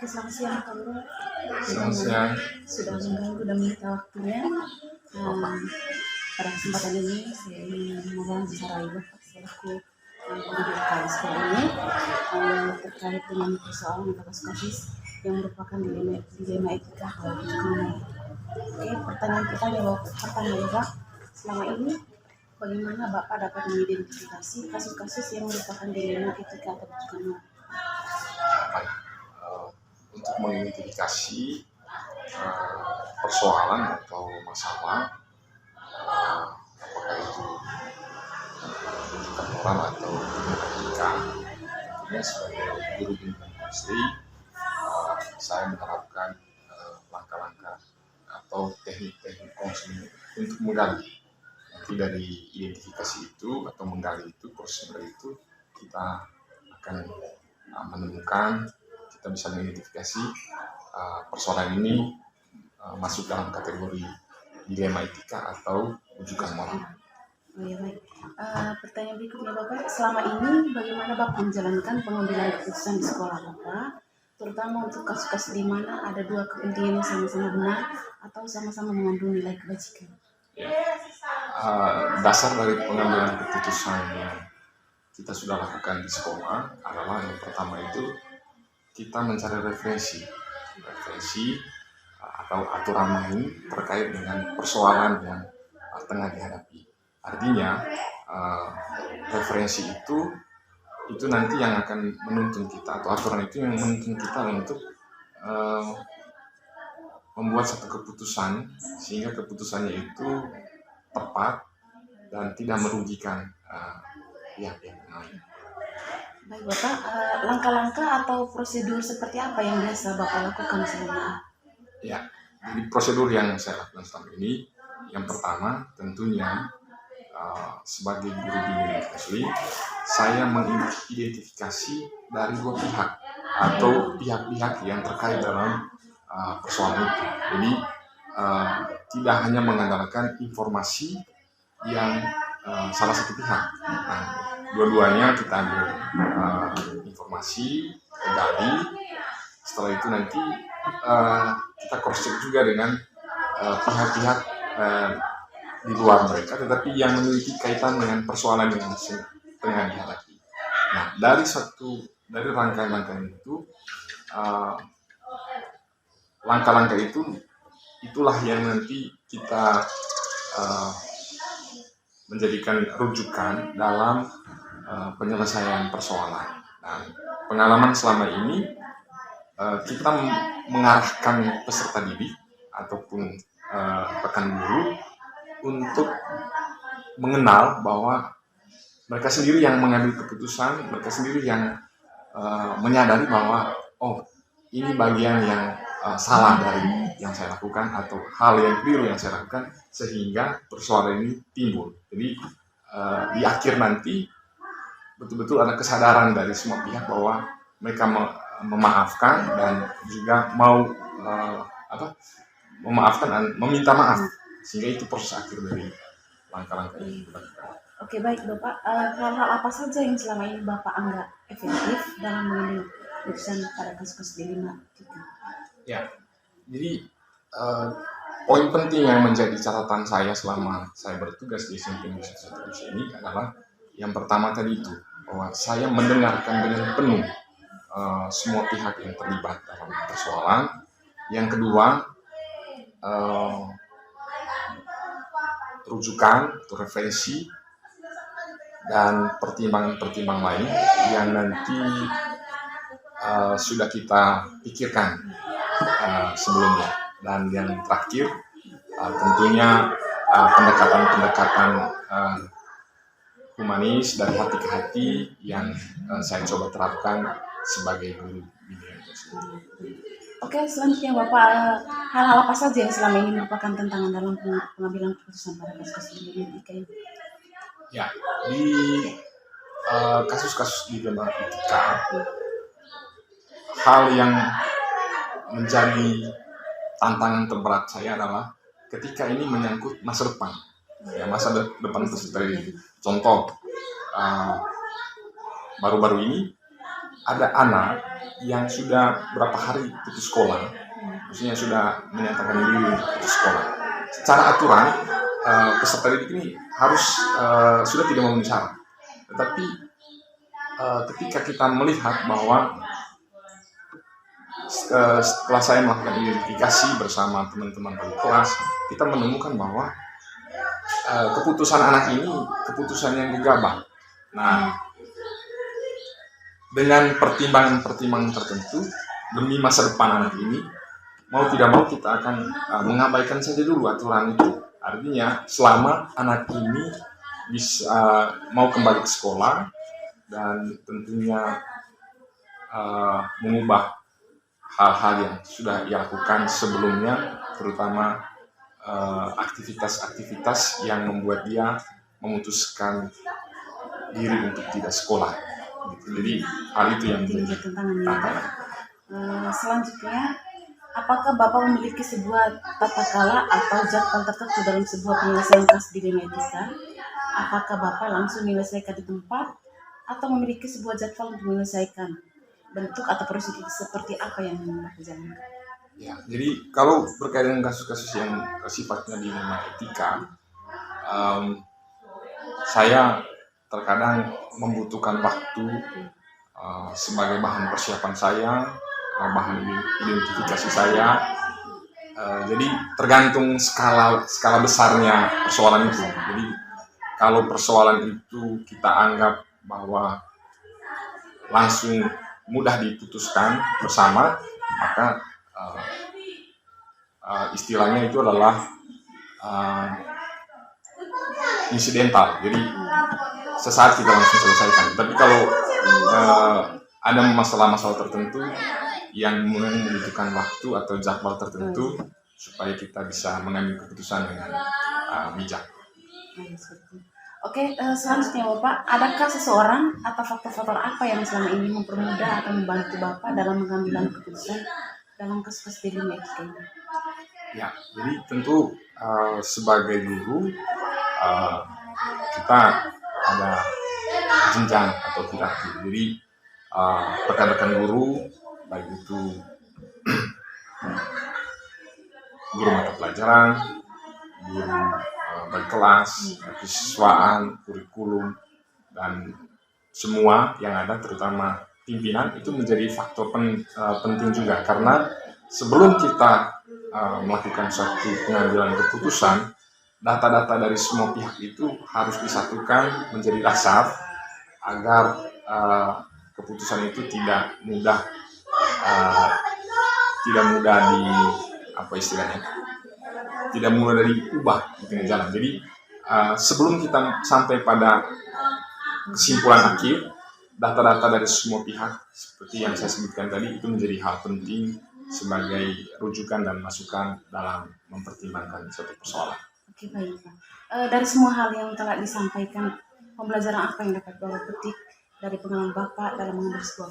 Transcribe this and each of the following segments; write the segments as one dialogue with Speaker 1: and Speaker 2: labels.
Speaker 1: Selamat siang Kak Bro.
Speaker 2: Selamat siang.
Speaker 1: Sudah mengganggu dan menyita waktunya. Pada kesempatan ini saya ingin mewawancarai Bapak selaku pendidik sekolah ini terkait dengan persoalan atau kasus yang merupakan dilema etika atau hukuman. Oke, pertanyaan pertama Bapak, selama ini bagaimana Bapak dapat mengidentifikasi kasus-kasus yang merupakan dilema etika atau hukuman?
Speaker 2: Untuk mengidentifikasi persoalan atau masalah, apakah itu rujukan moral atau etika, tentunya sebagai guru bimbingan asli, saya menerapkan langkah-langkah atau teknik-teknik konseling untuk menggali. Nanti dari identifikasi itu atau menggali itu, proses itu kita akan menemukan, kita bisa mengidentifikasi persoalan ini masuk dalam kategori dilema etika atau rujukan moral.
Speaker 1: Oh ya, baik. Pertanyaan berikutnya Bapak, selama ini bagaimana Bapak menjalankan pengambilan keputusan di sekolah Bapak, terutama untuk kasus-kasus di mana ada dua kepentingan yang sama-sama benar atau sama-sama mengandung nilai kebajikan?
Speaker 2: Ya. Dasar dari pengambilan keputusan yang kita sudah lakukan di sekolah adalah yang pertama itu kita mencari referensi atau aturan main terkait dengan persoalan yang tengah dihadapi. Artinya referensi itu nanti yang akan menuntun kita, atau aturan itu yang menuntun kita untuk membuat satu keputusan sehingga keputusannya itu tepat dan tidak merugikan pihak yang lain.
Speaker 1: Baik Bapak, langkah-langkah atau prosedur seperti apa yang biasa Bapak lakukan selama ini?
Speaker 2: Ya, jadi prosedur yang saya lakukan selama ini, yang pertama tentunya sebagai guru bimbingan asli, saya mengidentifikasi dari dua pihak atau pihak-pihak yang terkait dalam persoalan itu. Jadi tidak hanya mengandalkan informasi yang salah satu pihak. Nah, dua-duanya kita ambil informasi, gali. Setelah itu nanti kita cross check juga dengan pihak-pihak di luar mereka, tetapi yang memiliki kaitan dengan persoalan yang tengah dihadapi. Nah, dari rangkaian-rangkaian itu, langkah-langkah itulah yang nanti kita menjadikan rujukan dalam penyelesaian persoalan. Nah, pengalaman selama ini kita mengarahkan peserta didik ataupun rekan guru untuk mengenal bahwa mereka sendiri yang mengambil keputusan, mereka sendiri yang menyadari bahwa ini bagian yang salah dari yang saya lakukan atau hal yang keliru yang saya lakukan sehingga persoalan ini timbul. Jadi di akhir nanti betul-betul ada kesadaran dari semua pihak bahwa mereka memaafkan dan juga mau memaafkan dan meminta maaf, sehingga itu proses akhir dari langkah-langkah ini.
Speaker 1: Oke, baik Bapak, hal-hal apa saja yang selama ini Bapak anggap efektif dalam mengambil keputusan pada kasus-kasus dilema etika?
Speaker 2: Ya, jadi poin penting yang menjadi catatan saya selama saya bertugas di SMP Negeri 1 Indonesia ini adalah yang pertama tadi itu, bahwa saya mendengarkan dengan penuh semua pihak yang terlibat dalam persoalan. Yang kedua, rujukan atau referensi dan pertimbangan-pertimbangan lain yang nanti sudah kita pikirkan sebelumnya. Dan yang terakhir tentunya pendekatan-pendekatan humanis dari hati ke hati yang saya coba terapkan sebagai guru bimbingan asli.
Speaker 1: Oke, selanjutnya Bapak, hal-hal apa saja yang selama ini merupakan tantangan dalam pengambilan keputusan pada kasus-kasus dilema etika ini?
Speaker 2: Ya, di kasus-kasus dilema etika, hal yang menjadi tantangan terberat saya adalah ketika ini menyangkut masa depan. Ya, masa depan peserta didik. Contoh, baru-baru ini ada anak yang sudah berapa hari putus sekolah, maksudnya sudah menyatakan diri untuk putus sekolah. Secara aturan peserta didik ini harus sudah tidak memenuhi syarat. Tetapi ketika kita melihat bahwa setelah saya melakukan identifikasi bersama teman-teman dari kelas, kita menemukan bahwa keputusan anak ini keputusan yang gegabah. Nah, dengan pertimbangan-pertimbangan tertentu demi masa depan anak ini, mau tidak mau kita akan mengabaikan saja dulu aturan itu. Artinya selama anak ini bisa mau kembali ke sekolah dan tentunya mengubah hal-hal yang sudah ia lakukan sebelumnya, terutama aktivitas-aktivitas yang membuat dia memutuskan diri untuk tidak sekolah. Jadi hal itu yang menjadi tantangan.
Speaker 1: Selanjutnya, apakah Bapak memiliki sebuah tata cara atau jadwal tertentu dalam sebuah penyelesaian kasus dilema etika? Apakah Bapak langsung menyelesaikan di tempat atau memiliki sebuah jadwal untuk menyelesaikan? Bentuk atau prosedur seperti apa yang Bapak jalankan?
Speaker 2: Ya, jadi kalau berkaitan dengan kasus-kasus yang sifatnya dilema etika, saya terkadang membutuhkan waktu sebagai bahan persiapan saya, bahan identifikasi saya. Jadi tergantung skala besarnya persoalan itu. Jadi kalau persoalan itu kita anggap bahwa langsung mudah diputuskan bersama, maka istilahnya itu adalah insidental. Jadi sesaat kita langsung selesaikan. Tapi kalau ada masalah-masalah tertentu yang membutuhkan waktu atau jadwal tertentu supaya kita bisa mengambil keputusan dengan bijak.
Speaker 1: Oke, selanjutnya Bapak, adakah seseorang atau faktor-faktor apa yang selama ini mempermudah atau membantu Bapak dalam mengambil keputusan dalam kasus dilema etika ini?
Speaker 2: Ya, jadi tentu sebagai guru kita ada jenjang atau hierarki. Jadi rekan-rekan guru, baik itu guru mata pelajaran, guru berkelas, kesiswaan, kurikulum, dan semua yang ada, terutama pimpinan, itu menjadi faktor penting juga. Karena sebelum kita melakukan suatu pengambilan keputusan, data-data dari semua pihak itu harus disatukan menjadi dasar agar keputusan itu tidak mudah tidak mudah diubah di tengah jalan. Jadi sebelum kita sampai pada kesimpulan akhir, data-data dari semua pihak seperti yang saya sebutkan tadi itu menjadi hal penting sebagai rujukan dan masukan dalam mempertimbangkan suatu persoalan.
Speaker 1: Oke, baik Pak. Dari semua hal yang telah disampaikan, pembelajaran apa yang dapat Bapak petik dari pengalaman Bapak dalam mengambil sebuah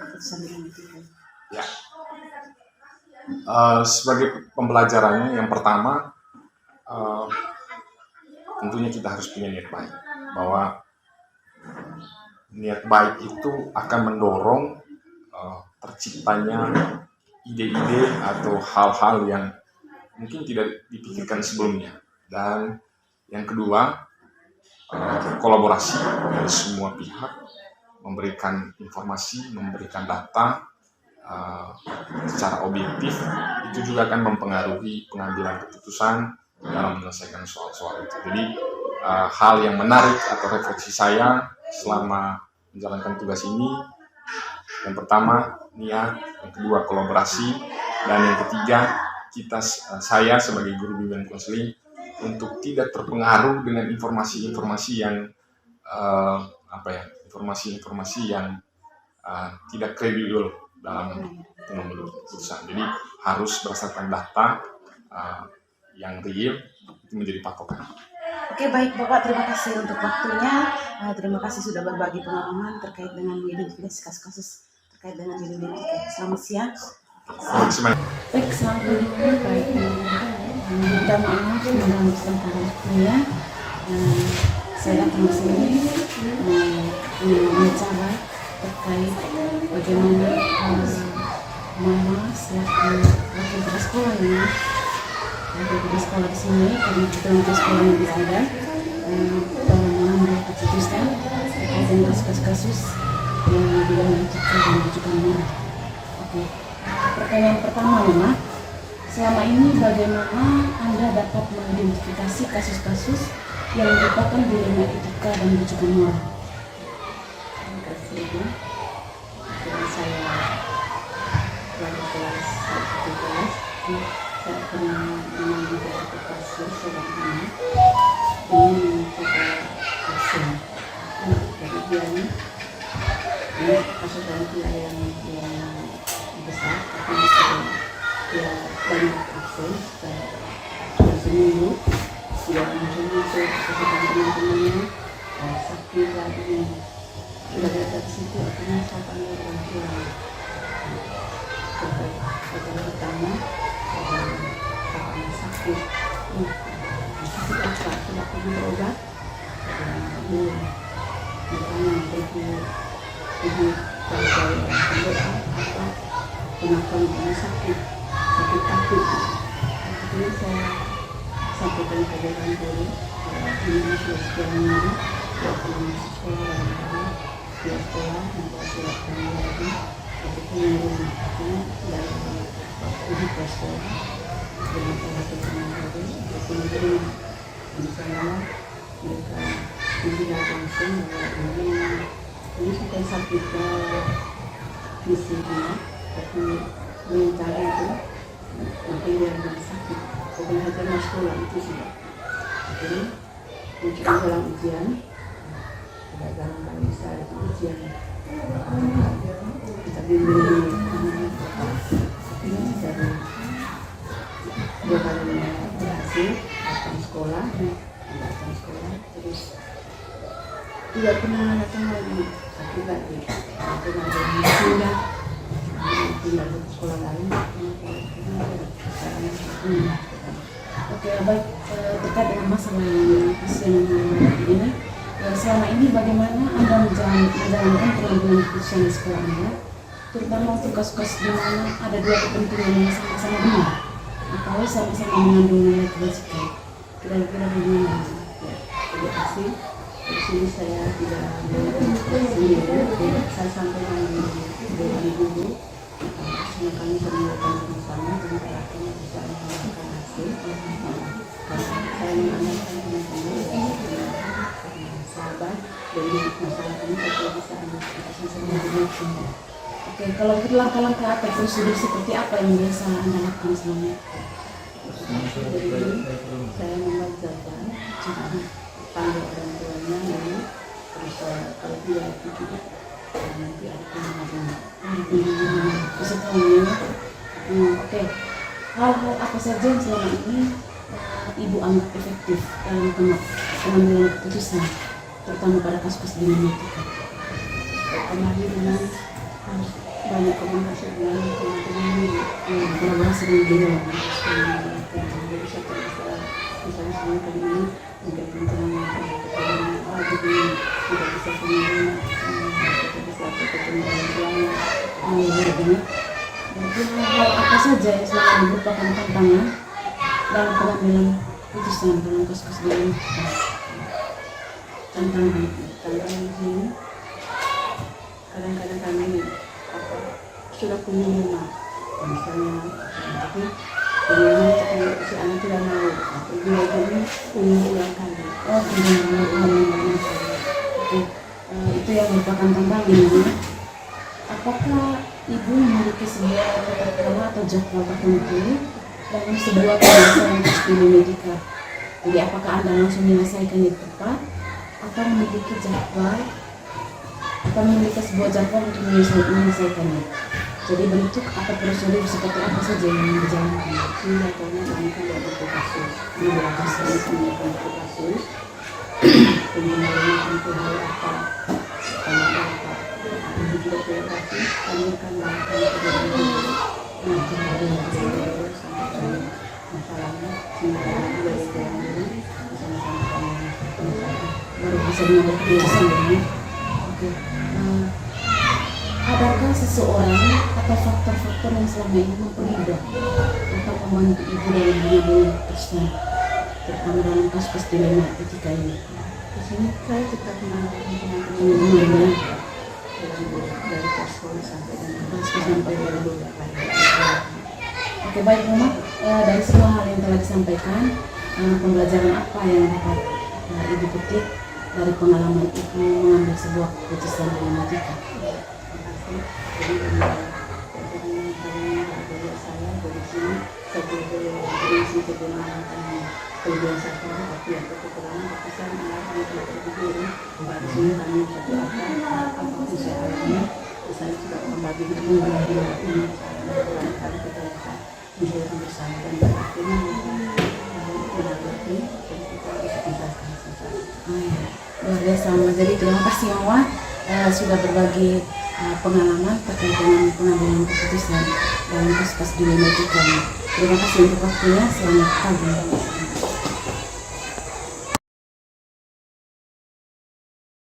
Speaker 1: keputusan dilema etika?
Speaker 2: Ya. Sebagai pembelajarannya, yang pertama tentunya kita harus punya niat baik, bahwa niat baik itu akan mendorong terciptanya ide-ide atau hal-hal yang mungkin tidak dipikirkan sebelumnya. Dan yang kedua, kolaborasi dari semua pihak, memberikan informasi, memberikan data secara objektif, itu juga akan mempengaruhi pengambilan keputusan dalam menyelesaikan soal-soal itu. Jadi hal yang menarik atau refleksi saya selama menjalankan tugas ini, yang pertama niat, yang kedua kolaborasi, dan yang ketiga saya sebagai guru bimbingan konseling untuk tidak terpengaruh dengan informasi-informasi yang informasi-informasi yang tidak kredibel dalam pengambilan keputusan. Jadi harus berdasarkan data yang real, itu menjadi patokan.
Speaker 1: Oke, baik Bapak, terima kasih untuk waktunya. Terima kasih sudah berbagi pengalaman terkait dengan identifikasi kasus-kasus terkait dengan dilema etika. Selamat siang. Baik, selamat pagi. Baik, minta maaf dalam kesempatan waktunya. Saya datang ke sini mencoba terkait bagaimana mama selaku wakil kepala sekolah ya, wakil kepala sekolah di sini karena kebetulan sekolah yang tidak ada dalam mengambil keputusan terkait dengan kasus-kasus yang dilakukan etika dan rujukan moral. Oke, pertanyaan pertama Mama, selama ini bagaimana Anda dapat mengidentifikasi kasus-kasus yang merupakan dilema etika dan rujukan moral?
Speaker 3: Terima kasih Ibu. Kebetulan saya pelajar kelas 1 saya pernah mengambil satu kasus seorang anak dengan mencoba vaksin. Jadi dia kasus dia yang besar, tapi dia banyak vaksin sudah seminggu, tidak muncul kesukaan teman-temannya, sakit lagi. Sudah dari situ akhirnya saya panggil orang tua. Pertama pertama bapaknya sakit. Sakit apa? Tidak pernah berobat. Belum. Makanya ibu kalau saya berdoa apa? Kenapa ibunya sakit? Sakit takut. Jadi saya sampaikan kepada orang tua. Ini sudah sekian minggu. Waktu masuk sekolah barangkali dia sekolah membawa surat kami lagi ketika menurun dari uji sekolah dengan salah satu pengajar kemudian di sana mereka tidak langsung bahwa ini bukan sakit fisiknya tapi mental itu makin dia lebih sakit bukan saja masuk sekolah itu sudah jadi mencoba dalam ujian dalam bisa itu ujian kita bimbing ini dari 2 kali berhasil datang sekolah terus tidak pernah datang lagi tapi lagi pernah pindah ke sekolah lain.
Speaker 1: Oke, baik, terkait dengan masalah yang pasien ini, selama ini bagaimana Anda menjalankan pengambilan keputusan di sekolah Anda, terutama untuk kasus-kasus di mana ada 2 kepentingan yang sama-sama benar atau sama-sama mengandung nilai kebajikan. Kira-kira bagaimana?
Speaker 3: Terima kasih. Di sini saya tidak sendiri, saya sampaikan dengan guru. Semua kami melakukan sama-sama dan saya akan bisa menghasilkan hasil. Karena saya mengandalkan teman-teman sahabat dan masalah ini saya bisa ambil keputusan sendiri.
Speaker 1: Oke, kalau begitu langkah-langkah atau prosedur seperti apa yang biasa Anda lakukan selama ini?
Speaker 3: Jadi saya membuat jadwal, panggil orang tuanya lalu terus kalau tidak itu nanti ada pengumuman.
Speaker 1: Oke, hal-hal apa saja yang selama ini Ibu anggap efektif dalam pengambilan keputusan, terutama pada kasus dilema etika?
Speaker 3: Kemarin dengan harus banyak komunikasi dengan teman-teman,
Speaker 1: kolaborasi dengan beliau.
Speaker 3: jadi saya bisa misalnya sebelum kali ini mungkin pencernaan jadi tidak bisa sendiri tidak bisa ketemu orang tuanya.
Speaker 1: Begini, mungkin hal apa saja yang selalu merupakan tantangan dalam pengambilan keputusan dalam kasus dilema etika?
Speaker 3: Tantangan di sini kadang-kadang kami sudah punya rumah misalnya tapi bagaimana si anak tidak mau dia jadi ulang kali
Speaker 1: itu yang merupakan tantangan ya. Apakah Ibu memiliki sebuah tata kelola atau jadwal tertentu dalam sebuah penyelesaian kasus dilema etika? Jadi apakah Anda langsung menyelesaikan di tempat atau memiliki jadwal atau memiliki sebuah jadwal untuk menyelesaikannya? Jadi bentuk atau prosedur seperti apa saja yang dijalankan?
Speaker 3: Ini karena kami kan ada buku kasus, ini berhasil semua buku kasus, kemudian untuk hal apa, kalau apa, itu juga terima kasih, kami akan melakukan kemudian sampai masalahnya, semoga juga sekarang ini bersama-sama kami
Speaker 1: baru bisa mengambil keputusan ya. Oke. Adakah adakah seseorang atau faktor-faktor yang selama ini mempermudah atau membantu ibu dalam hubungan Kristen, terutama dalam kasus dilema etika ini?
Speaker 3: Di sini saya tetap menangani
Speaker 1: Teman-teman
Speaker 3: dari posko sampai dengan
Speaker 1: sampai
Speaker 3: dari
Speaker 1: dengan
Speaker 3: beberapa.
Speaker 1: Oke, baik Mama, dari semua hal yang telah disampaikan, pembelajaran apa yang dapat Ibu petik dari pengalaman Ibu mengambil sebuah keputusan dalam etika?
Speaker 3: Jadi pelajaran yang paling bahagia saya dari sini sebagai prinsip kebenaran kebiasaan tapi atau kekurangan keputusan Allah yang telah terjadi di sini kami satu apapun saya alami saya juga membagi ilmu ini melakukan kejahatan menjadi bersama dan akhirnya menanggapi dan kita bisa tinggalkan sesuatu.
Speaker 1: Luar biasa Mama. Jadi terima kasih Mama sudah berbagi pengalaman terkait dengan pengambilan keputusan dalam kasus dilema etika. Terima kasih untuk waktunya. Selamat pagi.